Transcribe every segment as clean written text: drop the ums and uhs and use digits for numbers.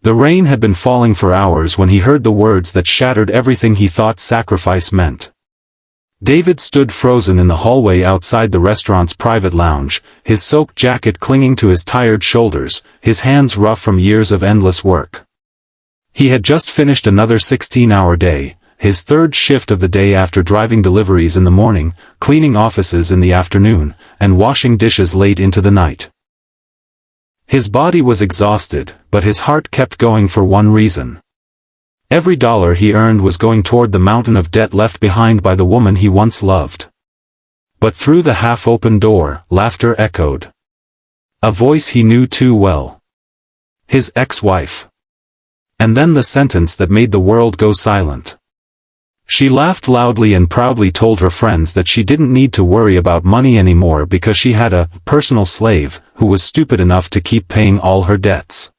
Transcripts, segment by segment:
The rain had been falling for hours when he heard the words that shattered everything he thought sacrifice meant. David stood frozen in the hallway outside the restaurant's private lounge, his soaked jacket clinging to his tired shoulders, his hands rough from years of endless work. He had just finished another 16-hour day, his third shift of the day after driving deliveries in the morning, cleaning offices in the afternoon, and washing dishes late into the night. His body was exhausted, but his heart kept going for one reason. Every dollar he earned was going toward the mountain of debt left behind by the woman he once loved. But through the half-open door, laughter echoed. A voice he knew too well. His ex-wife. And then the sentence that made the world go silent. She laughed loudly and proudly told her friends that she didn't need to worry about money anymore because she had a personal slave who was stupid enough to keep paying all her debts.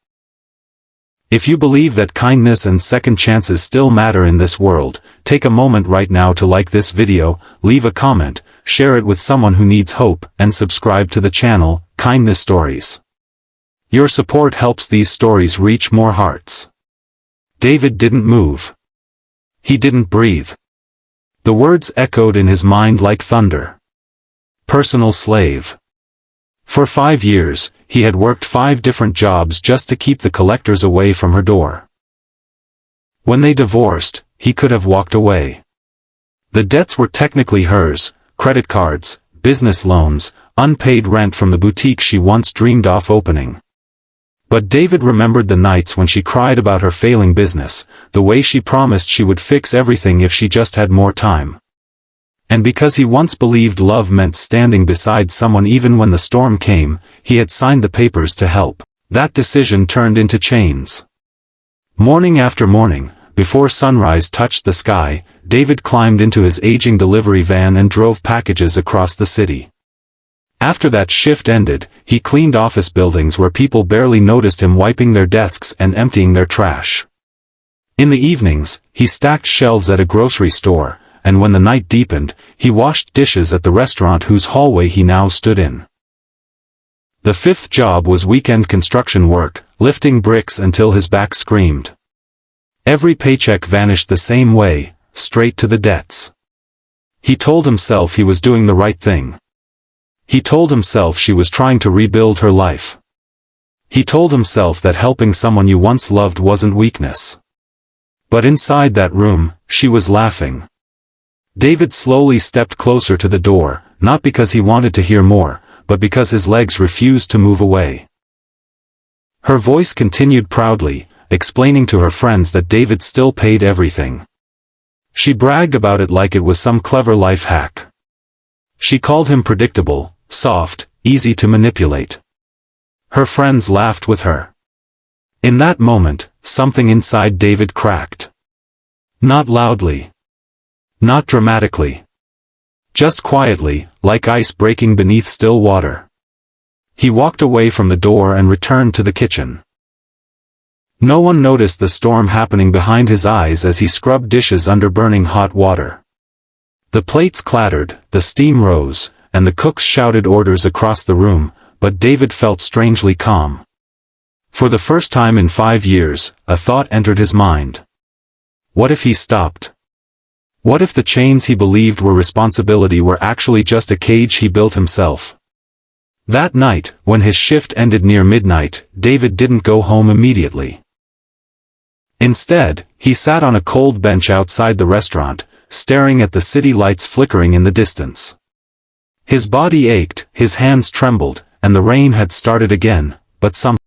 If you believe that kindness and second chances still matter in this world, take a moment right now to like this video, leave a comment, share it with someone who needs hope, and subscribe to the channel, Kindness Stories. Your support helps these stories reach more hearts. David didn't move. He didn't breathe. The words echoed in his mind like thunder. Personal slave. For 5 years, he had worked 5 different jobs just to keep the collectors away from her door. When they divorced, he could have walked away. The debts were technically hers: credit cards, business loans, unpaid rent from the boutique she once dreamed of opening. But David remembered the nights when she cried about her failing business, the way she promised she would fix everything if she just had more time. And because he once believed love meant standing beside someone even when the storm came, he had signed the papers to help. That decision turned into chains. Morning after morning, before sunrise touched the sky, David climbed into his aging delivery van and drove packages across the city. After that shift ended, he cleaned office buildings where people barely noticed him wiping their desks and emptying their trash. In the evenings, he stacked shelves at a grocery store, and when the night deepened, he washed dishes at the restaurant whose hallway he now stood in. The 5th job was weekend construction work, lifting bricks until his back screamed. Every paycheck vanished the same way, straight to the debts. He told himself he was doing the right thing. He told himself she was trying to rebuild her life. He told himself that helping someone you once loved wasn't weakness. But inside that room, she was laughing. David slowly stepped closer to the door, not because he wanted to hear more, but because his legs refused to move away. Her voice continued proudly, explaining to her friends that David still paid everything. She bragged about it like it was some clever life hack. She called him predictable, soft, easy to manipulate. Her friends laughed with her. In that moment, something inside David cracked. Not loudly. Not dramatically. Just quietly, like ice breaking beneath still water. He walked away from the door and returned to the kitchen. No one noticed the storm happening behind his eyes as he scrubbed dishes under burning hot water. The plates clattered, the steam rose, and the cooks shouted orders across the room, but David felt strangely calm. For the first time in 5 years, a thought entered his mind. What if he stopped? What if the chains he believed were responsibility were actually just a cage he built himself? That night, when his shift ended near midnight, David didn't go home immediately. Instead, he sat on a cold bench outside the restaurant, staring at the city lights flickering in the distance. His body ached, his hands trembled, and the rain had started again, but